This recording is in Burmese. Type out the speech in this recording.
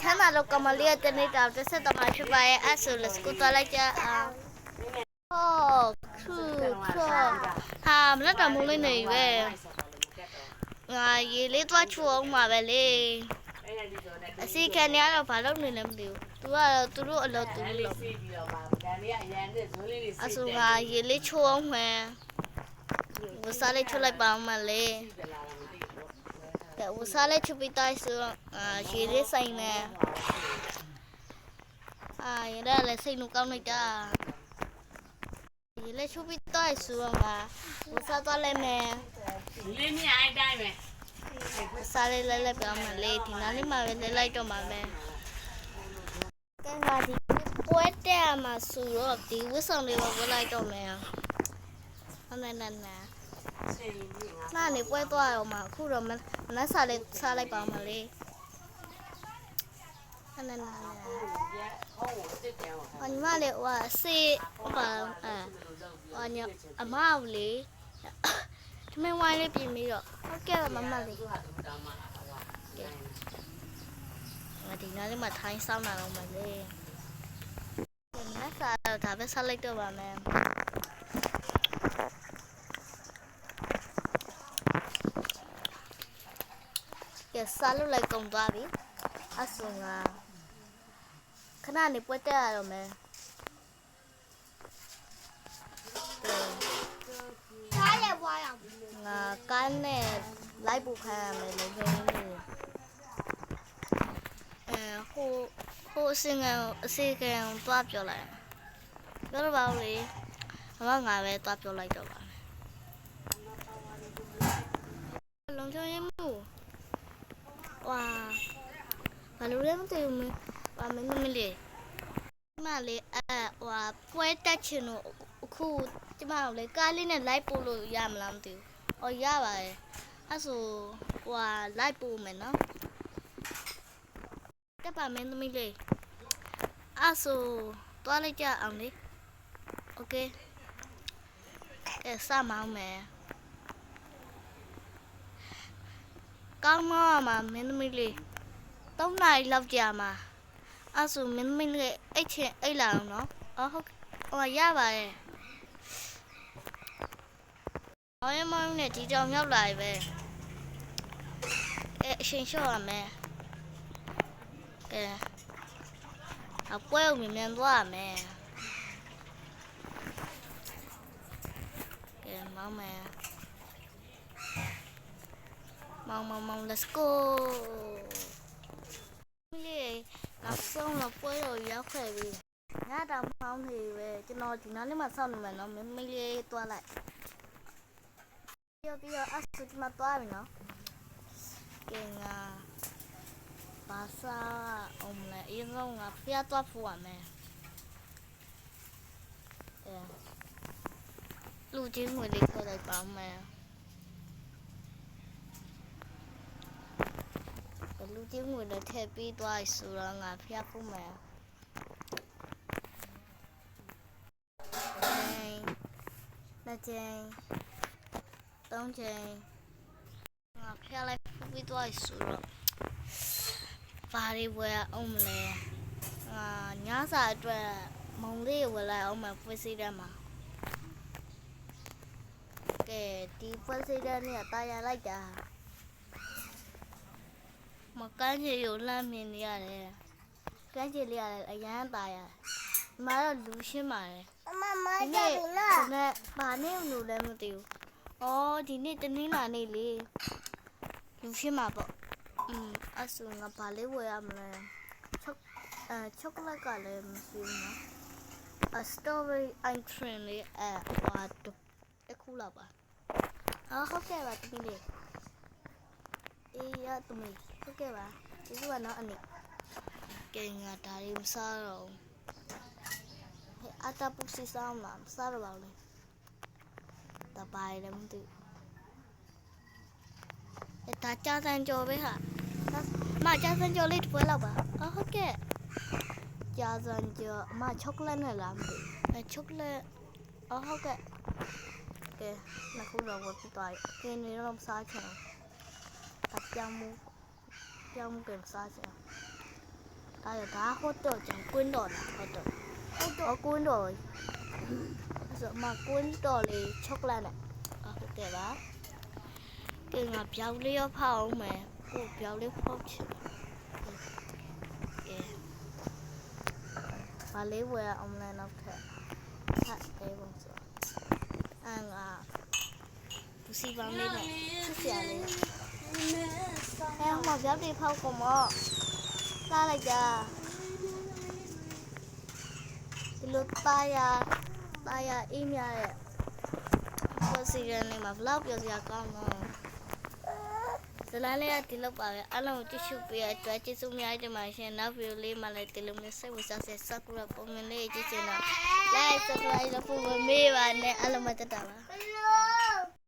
ချမ်းသာတော့ကမလေးကတနေ့တောင်တစ်ဆက်တမဖြစ်ပါရဲ့အဲ့ဆိုလက်စကူသွားလိုက်ကြအောင်ဟုတ်ခူဟာမလက်တော်မလေးနေပဲငါရေလေးသွားချိုးအောင်မှာပဲလေအစီခံရတော့ဘာလို့နေလဲမသိဘူးသူကတော့သူတို့အလုပ်သူလို့အဆူငါရေလေးချိုးအောင်မယ်ဝစားလေးချိုးလိုက်ပါအောင်မလေးဝစားလေးချိုးပြီးတိုင်းဆိုရေလေးဆိုင်နေရတဲ့လည်းစိတ်နှုတ်ကောင်းလိုက်တာရေလေးချိုးပြီးတိုင်းဆိုတော့ဝစားသွားလိုက်မယ်လေးမြအိုက်တိုင်းမယ်စားလေးလဲလဲပြောင်းမလေးဒီနားလေးမှာပဲလဲလိုက်တော့မှာမယ်ကဲငါဒီပွဲတဲ့မှာဆိုတော့ဒီဝတ်ဆောင်လေးကိုဝတ်လိုက်တော့မယ်ဟုတ်နေနားနေပွဲသွားရောမှာအခုတော့မနက်စားလေးစားလိုက်ပါမလေးဟုတ်နေအညီမလေးဟိုစေးပါညအမအောင်လေးဒီမဝိုင်းလေးပြင်ပြီးတော့ဟုတ်ကဲ့မမလေးငါဒီနားလေးမှာထိုင်းဆောင်လာတော့မလေးနက်စားတော့ဒါပဲဆက်လိုက်တော့ပါမယ်ကဲစားလို့လိုက်ကုန်သွားပြီအဆုံကခဏနေပွက်တက်ရတော့မယ်စားရပွားရငါကန်းနဲ့လိုက်ပို့ခိုင်းရမယ်လေခင်းလေးဟိုအစင်ကန်တွားပြောလိုက်ပြောတော့ပါဦးလေငါပဲတွားပြောလိုက်တော့ပါလုံချုံရမှုဝါဘာလို့လဲမသိဘူးဘာမင်းမလေးမလေးဟိုပွဲတက်ချင်တော့အခုကျမတို့လေကားလေးနဲ့လိုက်ပို့လို့ရမလားမသိဘူးရပါတယ်အဲ့ဆိုဟိုလိုက်ပို့မယ်နော်တက်ပါမင်းသမီးလေးအဲ့ဆိုသွားလိုက်ကြအောင်လေโอเคစမောင်းမယ်ကောင်းတော့မှာမင်းသမီးလေး3 နာရီလောက်ကြာမှာအဲ့ဆိုမင်းသမီးလေးအိတ်လာအောင်နော်ဟုတ်ရပါတယ်မောင်နဲ့ဒီကြောင်ရောက်လာပြီပဲအရှင်လျှော့ရမယ်အပွဲကိုမြန်သွားရမယ်မောင်မယ်မောင် let's go လေးနောက်ဆုံးတော့ပွဲတော့ရောက်ခဲ့ပြီညတောင်မောင်းနေပဲကျွန်တော်ဒီနားလေးမှာစောင့်နေမယ်နော်မင်းလေးသွားလိုက်ပြီးတော့အဆူဒီမှာသွားပြီနော်ကဲငါဘာသာအောင်လဲအရင်ဆုံးငါဖျားသွားဖို့ရမယ်လူချင်းငွေလေးခေါ်လိုက်ပါမယ်လူချင်းငွေလည်းထည့်ပြီးသွားဆိုတော့ငါဖျားဖို့မယ်2 ချိန်3 ချိန်ငါဖျားလိုက်ပြီးသွားဆိုတော့ဘာတွေဝယ်အောင်မလဲညစာအတွက်မုံလေးဝယ်လိုက်အောင်မဖွေးစီးတယ်မှာကဲဒီဖွေးစီးတဲ့နေ့တာယာလိုက်တာမကန်းချေကိုလှမ်းမြင်နေရတယ်ကန်းချေလေးရတယ်အရန်တာယာဒီမှာတော့လူရှင်းပါတယ်ဒီနေ့ဘာနဲ့လို့လဲမသိဘူးဒီနေ့တနင်္လာနေ့လေလူရှင်းမှာပေါ့အဆူငါဘာလေးဝယ်ရမလဲချောကလက်ကလည်းမရှိဘူးနော်strawberry ice cream လေးအခုလောက်ပါဟုတ်ကဲ့ပါတမီးလေးရတမီးဟုတ်ကဲ့ပါဒီကနော်အနေကဲငါဒါလေးမစားတော့အတာပူစီစားမှာမစားတော့ပါဘူးတပိုင်းလည်းမသိဒါကြာစံကြော်ပဲဟာမကြာစံကြော်လေးတစ်ပွဲလောက်ပါဟုတ်ကဲ့ကြာစံကြော်ချောကလက်နဲ့လားမသိချောကလက်ဟုတ်ကဲ့နှစ်ခုတော့ဝယ်ပြီးသွားပြီကင်းနေတော့စားချင်ပြောင်းမှုကစားချင် ဒါရဒါဟိုတော့ကျန်ကွင်းတော်လားဟုတ်တော့ကွင်းတော်ဆိုမှကွင်းတော်လေးချောကလက်နဲ့ဟုတ်ကဲ့ပါကဲငါပြောင်းလေးရောဖောက်အောင်မယ်ကိုပြောင်းလေးဖောက်ချင်ဘာလေးဝယ်အောင်လဲနောက်ထပ်အေးပုံဆိုငါပူစီပေါင်းလေးနဲ့စစ်စရာလေးဟဲ့ဟိုမှာပြောင်းလေးဖောက်ကုန်မော့စားလိုက်ကြဒီလိုတာယာအေးမြရဲ့ပေါ်စီရနေမှာဘလောက်ပြောစရာကောင်းတော့ဇလန်းလေးကဒီလောက်ပါပဲအားလုံးကိုကြည့်ရှုပေးရတဲ့ကျေးဇူးများတင်ပါရှင်နောက်ဗီဒီယိုလေးမှာလည်းဒီလိုမျိုးစိတ်ဝင်စားစရာ subscribe ပုံမှန်လေးကြည့်ချင်တော့ like subscribe လုပ်ဖို့မမေ့ပါနဲ့အားလုံးမတက်တာပါ